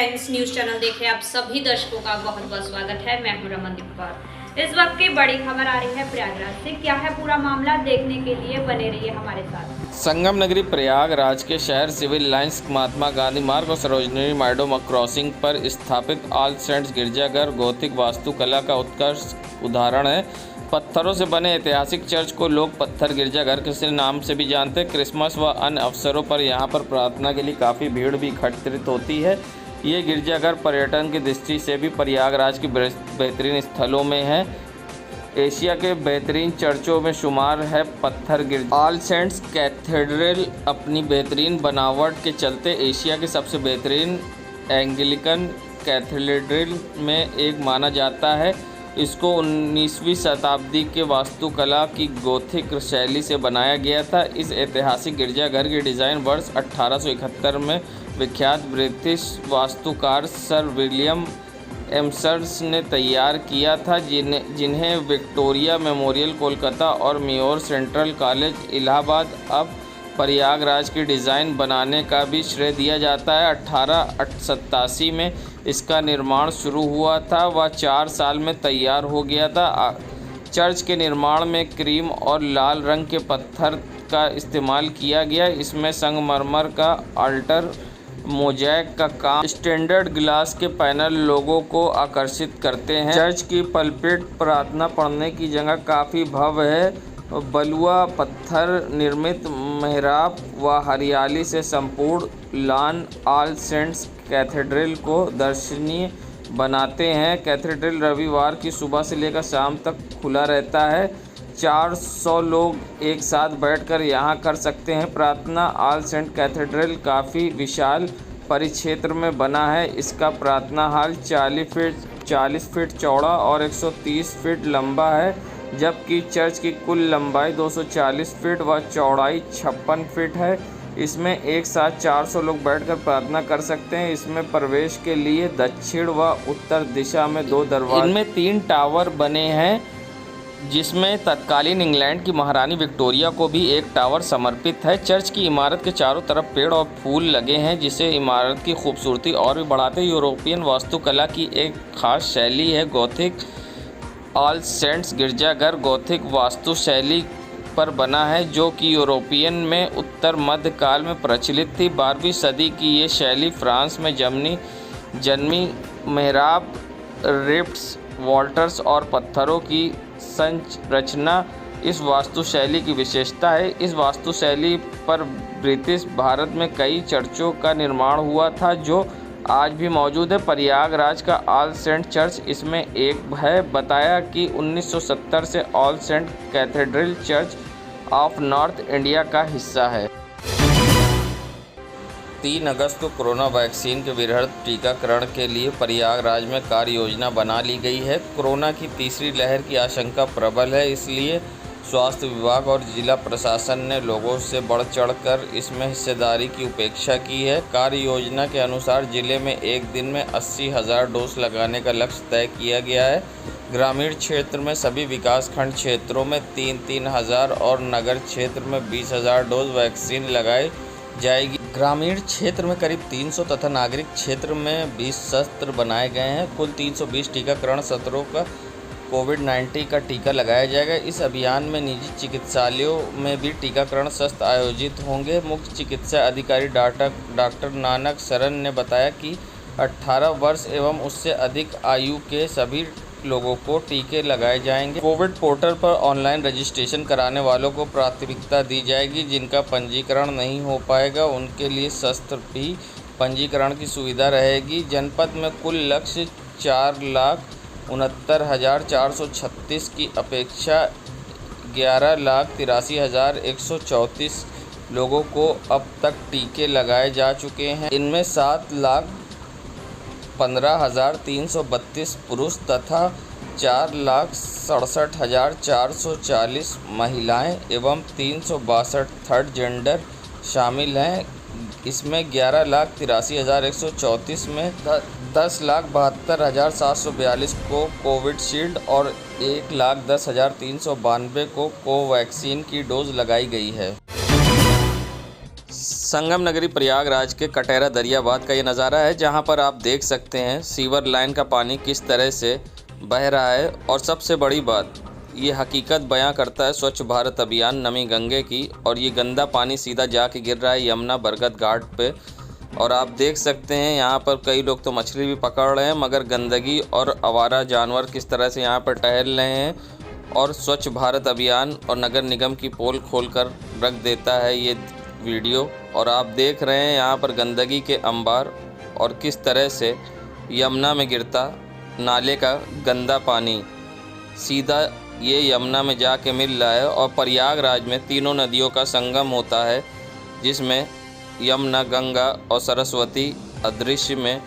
Times news channel देख रहे आप सभी दर्शकों का बहुत बहुत स्वागत है। मैं हूं रमनदीप कौर। इस वक्त की बड़ी खबर आ रही है प्रयागराज से। क्या है पूरा मामला, देखने के लिए बने रहिए हमारे साथ। संगम नगरी प्रयागराज के शहर सिविल लाइंस महात्मा गांधी मार्ग और सरोजनी मैडम क्रॉसिंग पर स्थापित ऑल सेंट्स गिरजाघर गौथिक वास्तुकला का उत्कृष्ट उदाहरण है। पत्थरों से बने ऐतिहासिक चर्च को लोग पत्थर गिरजाघर के नाम से भी जानते हैं। क्रिसमस व अन्य अवसरों पर यहां पर प्रार्थना के लिए काफ़ी भीड़ भी एकत्रित होती है। ये गिरजाघर पर्यटन की दृष्टि से भी प्रयागराज के बेहतरीन स्थलों में है। एशिया के बेहतरीन चर्चों में शुमार है पत्थर गिरजा। ऑल सेंट्स कैथेड्रल अपनी बेहतरीन बनावट के चलते एशिया के सबसे बेहतरीन एंग्लिकन कैथेड्रल में एक माना जाता है। इसको 19वीं शताब्दी के वास्तुकला की गोथिक शैली से बनाया गया था। इस ऐतिहासिक गिरजाघर की डिज़ाइन वर्ष 1871 में विख्यात ब्रिटिश वास्तुकार सर विलियम एमर्स ने तैयार किया था, जिन्हें विक्टोरिया मेमोरियल कोलकाता और मेयोर सेंट्रल कॉलेज इलाहाबाद अब प्रयागराज की डिज़ाइन बनाने का भी श्रेय दिया जाता है। 1887 में इसका निर्माण शुरू हुआ था। वह 4 साल में तैयार हो गया था। चर्च के निर्माण में क्रीम और लाल रंग के पत्थर का इस्तेमाल किया गया। इसमें संगमरमर का अल्टर मोज़ैक का काम, स्टैंडर्ड ग्लास के पैनल लोगों को आकर्षित करते हैं। चर्च की पलपिट प्रार्थना पढ़ने की जगह काफ़ी भव्य है। बलुआ पत्थर निर्मित मेहराब व हरियाली से संपूर्ण लॉन ऑल सेंट्स कैथेड्रल को दर्शनीय बनाते हैं। कैथेड्रल रविवार की सुबह से लेकर शाम तक खुला रहता है। 400 लोग एक साथ बैठकर यहाँ कर सकते हैं प्रार्थना। ऑल सेंट कैथेड्रल काफ़ी विशाल परिक्षेत्र में बना है। इसका प्रार्थना हॉल 40 फीट चौड़ा और 130 फीट लंबा है, जबकि चर्च की कुल लंबाई 240 फीट व चौड़ाई 56 फीट है। इसमें एक साथ 400 लोग बैठकर प्रार्थना कर सकते हैं। इसमें प्रवेश के लिए दक्षिण व उत्तर दिशा में 2 दरवाजे, इनमें 3 टावर बने हैं, जिसमें तत्कालीन इंग्लैंड की महारानी विक्टोरिया को भी एक टावर समर्पित है। चर्च की इमारत के चारों तरफ पेड़ और फूल लगे हैं, जिससे इमारत की खूबसूरती और भी बढ़ाते। यूरोपियन वास्तुकला की एक खास शैली है गौथिक। ऑल सेंट्स गिरजाघर गौथिक वास्तु शैली पर बना है, जो कि यूरोपियन में उत्तर मध्य काल में प्रचलित थी। 12वीं सदी की ये शैली फ्रांस में जन्मी। मेहराब, रिफ्ट्स, वॉल्टर्स और पत्थरों की संरचना इस वास्तुशैली की विशेषता है। इस वास्तुशैली पर ब्रिटिश भारत में कई चर्चों का निर्माण हुआ था, जो आज भी मौजूद है। प्रयागराज का ऑल सेंट चर्च इसमें एक है। बताया कि 1970 से All Saints Cathedral Church of North India का हिस्सा है। 3 अगस्त को कोरोना वैक्सीन के वृहद टीकाकरण के लिए प्रयागराज में कार्य योजना बना ली गई है। कोरोना की तीसरी लहर की आशंका प्रबल है, इसलिए स्वास्थ्य विभाग और जिला प्रशासन ने लोगों से बढ़ चढ़कर इसमें हिस्सेदारी की उपेक्षा की है। कार्य योजना के अनुसार जिले में एक दिन में 80,000 डोज लगाने का लक्ष्य तय किया गया है। ग्रामीण क्षेत्र में सभी विकासखंड क्षेत्रों में 3-3 हज़ार और नगर क्षेत्र में 20,000 डोज वैक्सीन लगाई जाएगी। ग्रामीण क्षेत्र में करीब 300 तथा नागरिक क्षेत्र में 20 सत्र बनाए गए हैं। कुल 320 टीकाकरण सत्रों का कोविड-19 का टीका लगाया जाएगा। इस अभियान में निजी चिकित्सालयों में भी टीकाकरण सत्र आयोजित होंगे। मुख्य चिकित्सा अधिकारी डॉक्टर नानक शरण ने बताया कि 18 वर्ष एवं उससे अधिक आयु के सभी लोगों को टीके लगाए जाएंगे। कोविड पोर्टल पर ऑनलाइन रजिस्ट्रेशन कराने वालों को प्राथमिकता दी जाएगी। जिनका पंजीकरण नहीं हो पाएगा, उनके लिए सशस्त्र भी पंजीकरण की सुविधा रहेगी। जनपद में कुल लक्ष्य 4,69,436 की अपेक्षा 11,83,134 लोगों को अब तक टीके लगाए जा चुके हैं। इनमें 7,15,332 पुरुष तथा 4,67,440 महिलाएं एवं 362 थर्ड जेंडर शामिल हैं। इसमें 11,83,134 में 10,72,742 को कोविडशील्ड और 1,10,392 को कोवैक्सीन की डोज लगाई गई है। संगम नगरी प्रयागराज के कटेरा दरियाबाद का ये नज़ारा है, जहां पर आप देख सकते हैं सीवर लाइन का पानी किस तरह से बह रहा है। और सबसे बड़ी बात, ये हकीकत बयां करता है स्वच्छ भारत अभियान नमी गंगे की। और ये गंदा पानी सीधा जाके गिर रहा है यमुना बरगद घाट पे। और आप देख सकते हैं यहाँ पर कई लोग तो मछली भी पकड़ रहे हैं, मगर गंदगी और आवारा जानवर किस तरह से यहाँ पर टहल रहे हैं। और स्वच्छ भारत अभियान और नगर निगम की पोल खोलकर रख देता है ये वीडियो। और आप देख रहे हैं यहाँ पर गंदगी के अंबार और किस तरह से यमुना में गिरता नाले का गंदा पानी सीधा ये यमुना में जाके मिल रहा है। और प्रयागराज में तीनों नदियों का संगम होता है, जिसमें यमुना, गंगा और सरस्वती अदृश्य में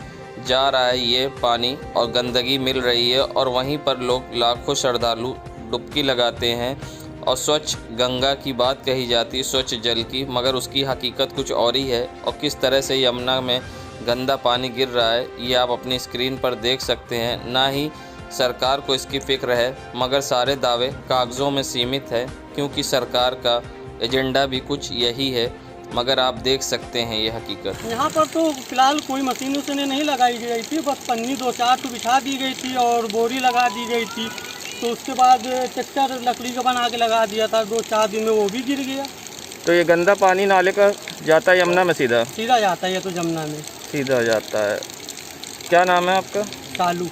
जा रहा है ये पानी और गंदगी मिल रही है। और वहीं पर लोग लाखों श्रद्धालु डुबकी लगाते हैं। और स्वच्छ गंगा की बात कही जाती है, स्वच्छ जल की, मगर उसकी हकीकत कुछ और ही है। और किस तरह से यमुना में गंदा पानी गिर रहा है ये आप अपनी स्क्रीन पर देख सकते हैं। ना ही सरकार को इसकी फ़िक्र है, मगर सारे दावे कागज़ों में सीमित है, क्योंकि सरकार का एजेंडा भी कुछ यही है। मगर आप देख सकते हैं ये हकीकत। यहाँ पर तो फिलहाल कोई मशीनों से नहीं लगाई गई थी, बस पन्नी 2-4 तो बिछा दी गई थी और बोरी लगा दी गई थी। तो उसके बाद ट्रैक्टर लकड़ी का बना के लगा दिया था, 2-4 दिन में वो भी गिर गया। तो ये गंदा पानी नाले का जाता है यमुना में सीधा जाता है, ये तो जमुना में सीधा जाता है। क्या नाम है आपका? चालू।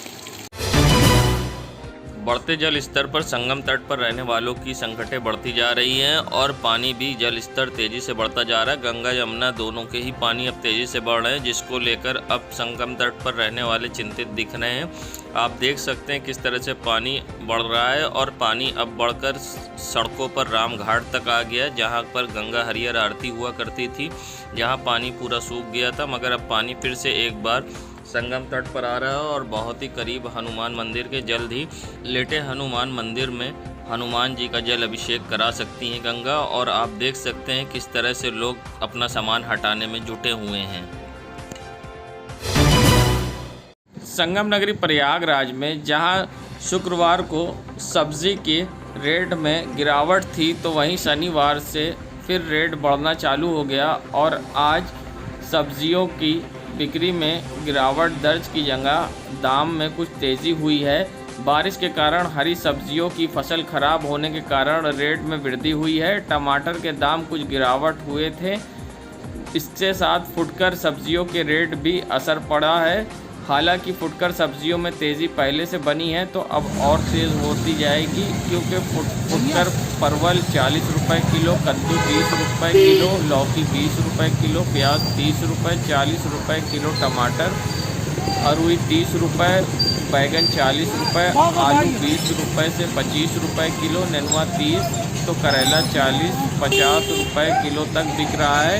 बढ़ते जल स्तर पर संगम तट पर रहने वालों की संकटें बढ़ती जा रही हैं और पानी भी जल स्तर तेज़ी से बढ़ता जा रहा है। गंगा यमुना दोनों के ही पानी अब तेज़ी से बढ़ रहे हैं, जिसको लेकर अब संगम तट पर रहने वाले चिंतित दिख रहे हैं। आप देख सकते हैं किस तरह से पानी बढ़ रहा है और पानी अब बढ़कर सड़कों पर राम घाट तक आ गया, जहां पर गंगा हरियर आरती हुआ करती थी, जहां पानी पूरा सूख गया था। मगर अब पानी फिर से एक बार संगम तट पर आ रहा है और बहुत ही करीब हनुमान मंदिर के। जल्द ही लेटे हनुमान मंदिर में हनुमान जी का जल अभिषेक करा सकती हैं गंगा। और आप देख सकते हैं किस तरह से लोग अपना सामान हटाने में जुटे हुए हैं। संगम नगरी प्रयागराज में जहां शुक्रवार को सब्जी के रेट में गिरावट थी, तो वहीं शनिवार से फिर रेट बढ़ना चालू हो गया। और आज सब्जियों की बिक्री में गिरावट दर्ज की जगह दाम में कुछ तेज़ी हुई है। बारिश के कारण हरी सब्जियों की फसल खराब होने के कारण रेट में वृद्धि हुई है। टमाटर के दाम कुछ गिरावट हुए थे, इसके साथ फुटकर सब्जियों के रेट भी असर पड़ा है। हालांकि फुटकर सब्जियों में तेज़ी पहले से बनी है, तो अब और तेज़ होती जाएगी, क्योंकि फुटकर परवल 40 रुपये किलो, कद्दू 30 रुपये किलो, लौकी 20 रुपये किलो, प्याज 30 रुपये, 40 रुपये किलो टमाटर, अरुई 30 रुपये, बैगन 40 रुपये, आलू 20 रुपये से 25 रुपये किलो, नेनुआ 30, तो करेला 40-50 रुपये किलो तक बिक रहा है।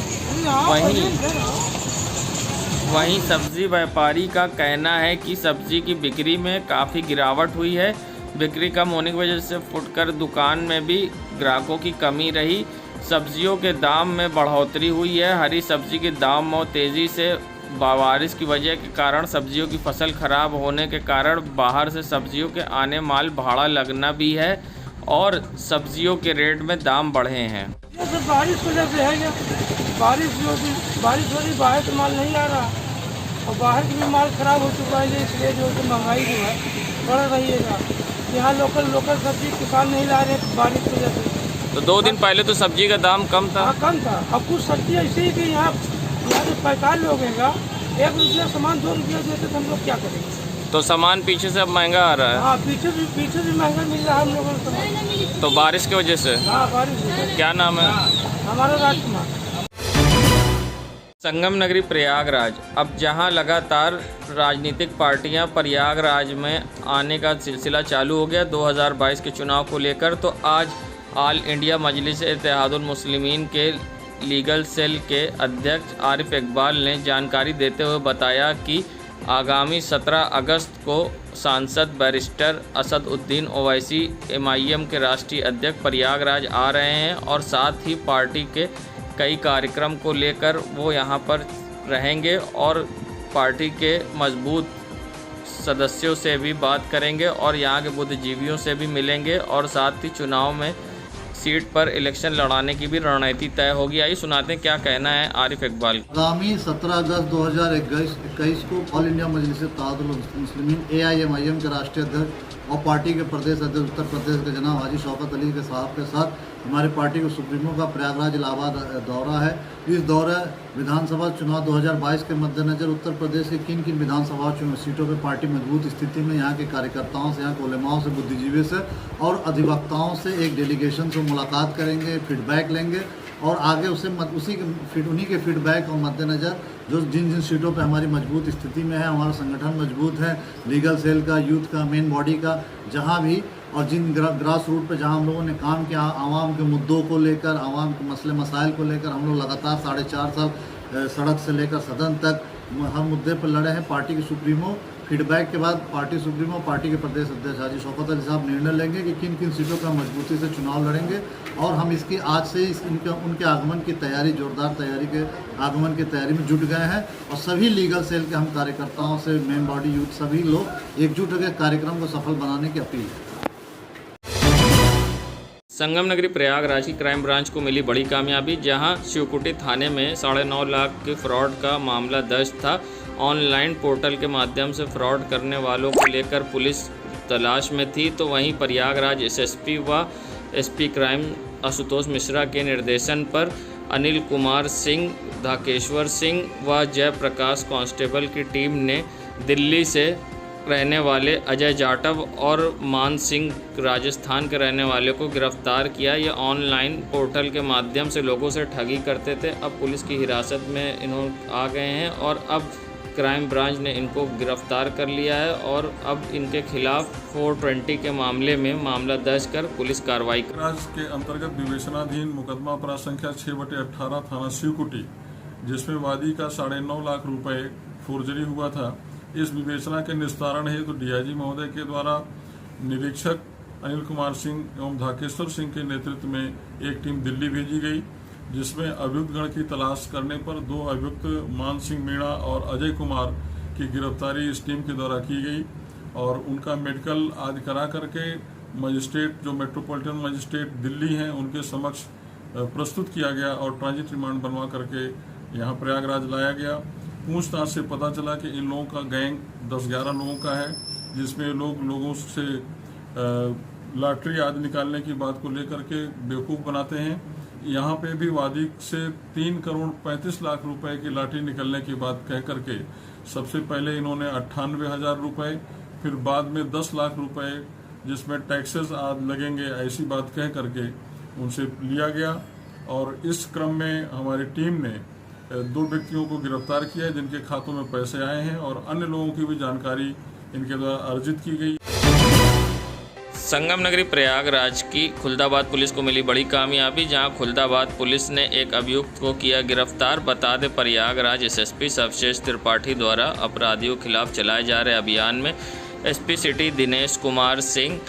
वहीं सब्ज़ी व्यापारी का कहना है कि सब्ज़ी की बिक्री में काफ़ी गिरावट हुई है। बिक्री कम होने की वजह से फुटकर दुकान में भी ग्राहकों की कमी रही। सब्जियों के दाम में बढ़ोतरी हुई है। हरी सब्जी के दाम में तेज़ी से बारिश की वजह के कारण सब्जियों की फसल खराब होने के कारण बाहर से सब्जियों के आने माल भाड़ा लगना भी है और सब्जियों के रेट में दाम बढ़े हैं। बारिश वजह से है, बारिश हो रही, बाहर से माल नहीं आ रहा और बाहर की भी माल खराब हो चुका है, इसलिए जो महंगाई जो है बढ़ रही है। यहाँ लोकल सब्जी किसान नहीं ला रहे बारिश की वजह से। तो 2 दिन पहले तो सब्जी का दाम कम था। हाँ, कम था। अब कुछ सब्जी ऐसी है कि यहाँ जो 45 लोग हैं, 1 रुपया सामान 2 रुपया देते तो हम लोग क्या करेंगे। तो सामान पीछे से अब महंगा आ रहा है। हाँ, पीछे भी महंगा मिल रहा है हम लोगों को। तो बारिश की वजह से। हाँ, बारिश। क्या नाम है? हमारा राजकुमार। संगम नगरी प्रयागराज, अब जहां लगातार राजनीतिक पार्टियां प्रयागराज में आने का सिलसिला चालू हो गया 2022 के चुनाव को लेकर, तो आज ऑल इंडिया मजलिस इत्तेहादुल मुस्लिमीन के लीगल सेल के अध्यक्ष आरिफ इकबाल ने जानकारी देते हुए बताया कि आगामी 17 अगस्त को सांसद बैरिस्टर असदुद्दीन ओवैसी MIM के राष्ट्रीय अध्यक्ष प्रयागराज आ रहे हैं और साथ ही पार्टी के कई कार्यक्रम को लेकर वो यहाँ पर रहेंगे और पार्टी के मजबूत सदस्यों से भी बात करेंगे और यहाँ के बुद्धिजीवियों से भी मिलेंगे और साथ ही चुनाव में सीट पर इलेक्शन लड़ाने की भी रणनीति तय होगी। आइए सुनाते हैं क्या कहना है आरिफ इकबाल। आगामी 17 अगस्त 2021 को ऑल इंडिया मजलिस इत्तेहादुल मुस्लिमीन AIMIM के राष्ट्रीय अध्यक्ष और पार्टी के प्रदेश अध्यक्ष उत्तर प्रदेश के जनाब हाजी शौकत अली के साहब के साथ हमारी पार्टी के सुप्रीमो का प्रयागराज इलाहाबाद दौरा है। इस दौरे विधानसभा चुनाव 2022 के मद्देनज़र उत्तर प्रदेश के किन किन विधानसभा सीटों पर पार्टी मजबूत स्थिति में, यहाँ के कार्यकर्ताओं से, यहाँ के उलेमाओं से, बुद्धिजीवी से और अधिवक्ताओं से एक डेलीगेशन से मुलाकात करेंगे, फीडबैक लेंगे और आगे उन्हीं के फीडबैक और मद्देनज़र जिन सीटों पे हमारी मजबूत स्थिति में है, हमारा संगठन मजबूत है, लीगल सेल का, यूथ का, मेन बॉडी का, जहाँ भी और जिन ग्रास रूट पे जहाँ हम लोगों ने काम किया, आवाम के मुद्दों को लेकर, आवाम के मसले मसाइल को लेकर हम लोग लगातार 4.5 साल सड़क से लेकर सदन तक हर मुद्दे पर लड़े हैं। पार्टी के सुप्रीमो फीडबैक के बाद पार्टी सुप्रीमो पार्टी के प्रदेश अध्यक्ष हाजी शौकत अली साहब निर्णय लेंगे कि किन किन सीटों का मजबूती से चुनाव लड़ेंगे और हम इसकी आज से उनके आगमन की तैयारी, जोरदार तैयारी के आगमन की तैयारी में जुट गए हैं और सभी लीगल सेल के हम कार्यकर्ताओं से, मेन बॉडी, यूथ, सभी लोग एकजुट होकर कार्यक्रम को सफल बनाने की अपील है। संगम नगरी प्रयागराज की क्राइम ब्रांच को मिली बड़ी कामयाबी, जहां शिवकुटी थाने में 9.5 लाख के फ्रॉड का मामला दर्ज था। ऑनलाइन पोर्टल के माध्यम से फ्रॉड करने वालों को लेकर पुलिस तलाश में थी, तो वहीं प्रयागराज SSP व SP क्राइम आशुतोष मिश्रा के निर्देशन पर अनिल कुमार सिंह, धाकेश्वर सिंह व जयप्रकाश कांस्टेबल की टीम ने दिल्ली से रहने वाले अजय जाटव और मान सिंह राजस्थान के रहने वाले को गिरफ्तार किया। ये ऑनलाइन पोर्टल के माध्यम से लोगों से ठगी करते थे। अब पुलिस की हिरासत में इन्होंने आ गए हैं और अब क्राइम ब्रांच ने इनको गिरफ्तार कर लिया है और अब इनके खिलाफ 420 के मामले में मामला दर्ज कर पुलिस कार्रवाई कर। राज्य के अंतर्गत विवेचनाधीन मुकदमा अपराध संख्या 6/18 थाना शिवकुटी, जिसमें वादी का 9.5 लाख रुपए फोर्जरी हुआ था। इस विवेचना के निस्तारण हेतु DIG महोदय के द्वारा निरीक्षक अनिल कुमार सिंह एवं धाकेश्वर सिंह के नेतृत्व में एक टीम दिल्ली भेजी गई, जिसमें अभियुक्त गण की तलाश करने पर 2 अभियुक्त मान सिंह मीणा और अजय कुमार की गिरफ्तारी इस टीम के द्वारा की गई और उनका मेडिकल आदि करा करके मजिस्ट्रेट, जो मेट्रोपॉलिटन मजिस्ट्रेट दिल्ली हैं, उनके समक्ष प्रस्तुत किया गया और ट्रांजिट रिमांड बनवा करके यहाँ प्रयागराज लाया गया। पूछताछ से पता चला कि इन लोगों का गैंग 10-11 लोगों का है, जिसमें लोगों से लॉटरी आदि निकालने की बात को लेकर के बेवकूफ़ बनाते हैं। यहाँ पे भी वादी से 3.35 करोड़ रुपए की लॉटरी निकलने की बात कह करके सबसे पहले इन्होंने 98,000 रुपये, फिर बाद में 10 लाख रुपए जिसमें टैक्सेस आदि लगेंगे, ऐसी बात कह करके उनसे लिया गया और इस क्रम में हमारी टीम ने 2 व्यक्तियों को गिरफ्तार किया है, जिनके खातों में पैसे आए हैं और अन्य लोगों की भी जानकारी इनके द्वारा अर्जित की गई। संगम नगरी प्रयागराज की खुलदाबाद पुलिस को मिली बड़ी कामयाबी, जहां खुलदाबाद पुलिस ने एक अभियुक्त को किया गिरफ्तार। बता दें, प्रयागराज SSP सर्वश्रेष्ठ त्रिपाठी द्वारा अपराधियों के खिलाफ चलाए जा रहे अभियान में SP सिटी दिनेश कुमार सिंह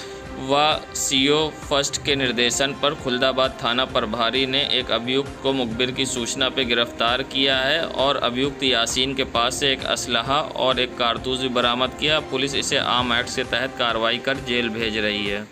व CO फर्स्ट के निर्देशन पर खुलदाबाद थाना प्रभारी ने एक अभियुक्त को मुखबिर की सूचना पर गिरफ्तार किया है और अभियुक्त यासीन के पास से एक असलहा और एक कारतूस भी बरामद किया। पुलिस इसे आर्म एक्ट के तहत कार्रवाई कर जेल भेज रही है।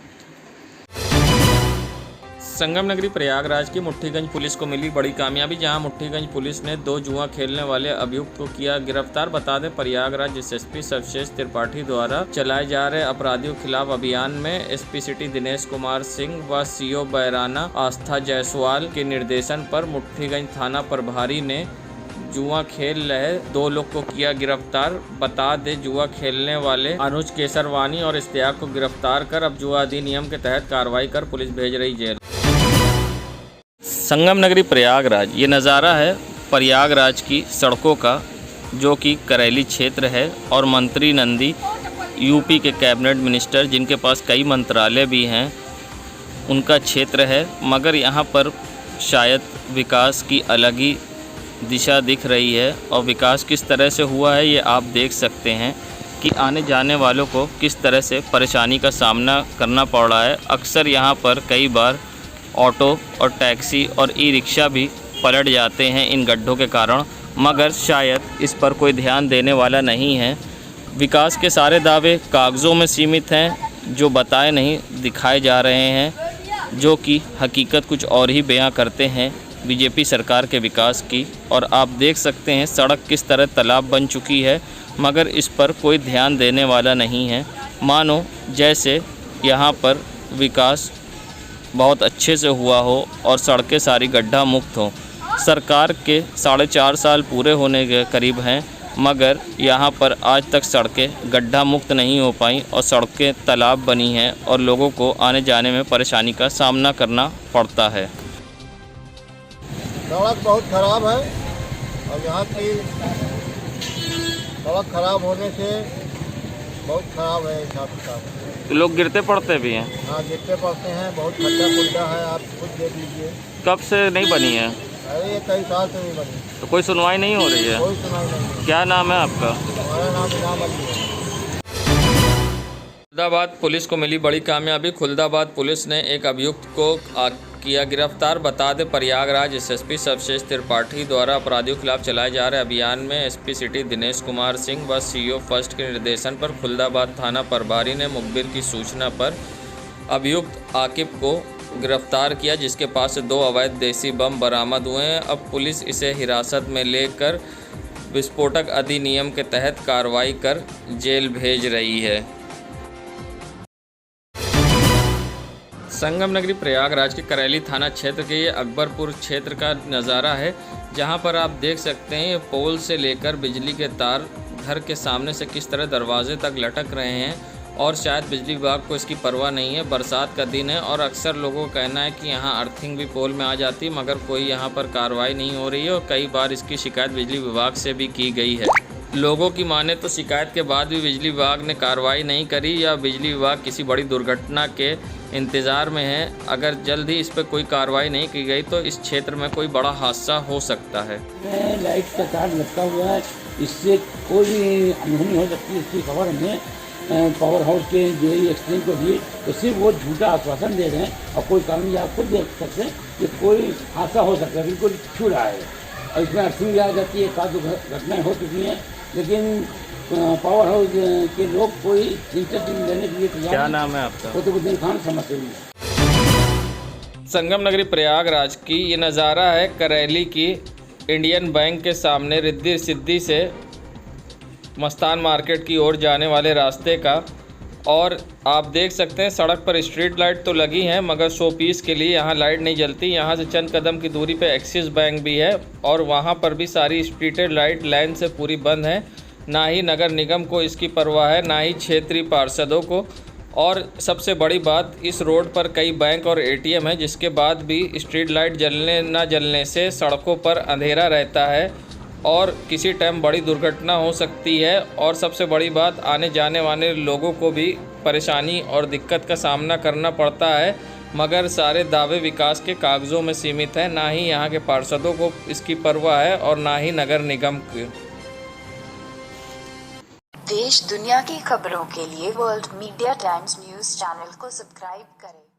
संगम नगरी प्रयागराज की मुट्ठीगंज पुलिस को मिली बड़ी कामयाबी, जहां मुट्ठीगंज पुलिस ने 2 जुआ खेलने वाले अभियुक्त को किया गिरफ्तार। बता दें, प्रयागराज SSP सर्वश्रेष्ठ त्रिपाठी द्वारा चलाए जा रहे अपराधियों के खिलाफ अभियान में SP सिटी दिनेश कुमार सिंह व CO बैराना आस्था जायसवाल के निर्देशन पर मुट्ठीगंज थाना प्रभारी ने जुआ खेल रहे 2 लोग को किया गिरफ्तार। बता दें, जुआ खेलने वाले अनुज केसरवानी और इश्तियाक को गिरफ्तार कर अब जुआ अधिनियम के तहत कार्रवाई कर पुलिस भेज रही जेल। संगम नगरी प्रयागराज, ये नज़ारा है प्रयागराज की सड़कों का, जो कि करेली क्षेत्र है और मंत्री नंदी UP के कैबिनेट मिनिस्टर, जिनके पास कई मंत्रालय भी हैं, उनका क्षेत्र है। मगर यहाँ पर शायद विकास की अलग ही दिशा दिख रही है और विकास किस तरह से हुआ है ये आप देख सकते हैं कि आने जाने वालों को किस तरह से परेशानी का सामना करना पड़ रहा है। अक्सर यहाँ पर कई बार ऑटो और टैक्सी और ई-रिक्शा भी पलट जाते हैं इन गड्ढों के कारण, मगर शायद इस पर कोई ध्यान देने वाला नहीं है। विकास के सारे दावे कागज़ों में सीमित हैं, जो बताए नहीं दिखाए जा रहे हैं। जो कि हकीकत कुछ और ही बयां करते हैं बीजेपी सरकार के विकास की। और आप देख सकते हैं सड़क किस तरह तालाब बन चुकी है, मगर इस पर कोई ध्यान देने वाला नहीं है। मानो जैसे यहाँ पर विकास बहुत अच्छे से हुआ हो और सड़कें सारी गड्ढा मुक्त हों। सरकार के 4.5 साल पूरे होने के करीब हैं, मगर यहाँ पर आज तक सड़कें गड्ढा मुक्त नहीं हो पाई और सड़कें तालाब बनी हैं और लोगों को आने जाने में परेशानी का सामना करना पड़ता है। सड़क बहुत ख़राब है और यहाँ की सड़क ख़राब होने से बहुत ख़राब है हिसाब किताब। तो लोग गिरते पड़ते भी हैं। हाँ, गिरते पड़ते हैं, बहुत खड्डा खुड्डा है, आप खुद देख लीजिए। कब से नहीं बनी है? अरे ये कई साल से नहीं बनी। तो कोई सुनवाई नहीं हो रही है? कोई सुनाई नहीं। क्या नाम है आपका? हमारा नाम इनाम अली है। खुलदाबाद पुलिस को मिली बड़ी कामयाबी। खुलदाबाद पुलिस ने एक अभियुक्त को किया गिरफ्तार। बता दें प्रयागराज एसएसपी सर्वश्रेष्ठ त्रिपाठी द्वारा अपराधियों के खिलाफ चलाए जा रहे अभियान में एसपी सिटी दिनेश कुमार सिंह व सीओ फर्स्ट के निर्देशन पर खुलदाबाद थाना प्रभारी ने मुखबिर की सूचना पर अभियुक्त आकिब को गिरफ्तार किया, जिसके पास से 2 अवैध देसी बम बरामद हुए हैं। अब पुलिस इसे हिरासत में लेकर विस्फोटक अधिनियम के तहत कार्रवाई कर जेल भेज रही है। संगम नगरी प्रयागराज के करैली थाना क्षेत्र के ये अकबरपुर क्षेत्र का नज़ारा है, जहां पर आप देख सकते हैं पोल से लेकर बिजली के तार घर के सामने से किस तरह दरवाजे तक लटक रहे हैं और शायद बिजली विभाग को इसकी परवाह नहीं है। बरसात का दिन है और अक्सर लोगों का कहना है कि यहाँ अर्थिंग भी पोल में आ जाती है, मगर कोई यहाँ पर कार्रवाई नहीं हो रही है और कई बार इसकी शिकायत बिजली विभाग से भी की गई है। लोगों की माने तो शिकायत के बाद भी बिजली विभाग ने कार्रवाई नहीं करी या बिजली विभाग किसी बड़ी दुर्घटना के इंतज़ार में है। अगर जल्द ही इस पर कोई कार्रवाई नहीं की गई तो इस क्षेत्र में कोई बड़ा हादसा हो सकता है। लाइट का तार लटका हुआ है, इससे कोई अनहोनी हो सकती है, इसकी खबर हमें पावर हाउस के जो एक्सचेंज को दिए, तो सिर्फ वो झूठा आश्वासन दे रहे हैं और कोई कानूनी आप खुद देख सकते हैं कि कोई हादसा हो सकता है, बिल्कुल छू रहा है और इसमें अर्थिंग आ जाती है। एक घटनाएँ हो चुकी हैं, लेकिन पावर हाउस के लोग कोई इंटरेस्ट लेने के लिए तैयार। क्या नाम है आपका? कुतुबुद्दीन खान समझते हैं। संगम नगरी प्रयागराज की ये नज़ारा है करैली की इंडियन बैंक के सामने रिद्धि सिद्धि से मस्तान मार्केट की ओर जाने वाले रास्ते का। और आप देख सकते हैं सड़क पर स्ट्रीट लाइट तो लगी हैं, मगर शो पीस के लिए यहाँ लाइट नहीं जलती। यहाँ से चंद कदम की दूरी पे एक्सिस बैंक भी है और वहाँ पर भी सारी स्ट्रीटेड लाइट लाइन से पूरी बंद है। ना ही नगर निगम को इसकी परवाह है, ना ही क्षेत्रीय पार्षदों को। और सबसे बड़ी बात, इस रोड पर कई बैंक और एटीएम है, जिसके बाद भी स्ट्रीट लाइट जलने ना जलने से सड़कों पर अंधेरा रहता है और किसी टाइम बड़ी दुर्घटना हो सकती है। और सबसे बड़ी बात, आने जाने वाले लोगों को भी परेशानी और दिक्कत का सामना करना पड़ता है, मगर सारे दावे विकास के कागज़ों में सीमित हैं। ना ही यहाँ के पार्षदों को इसकी परवाह है और ना ही नगर निगम की। देश दुनिया की खबरों के लिए world media times news channel को सब्सक्राइब करें।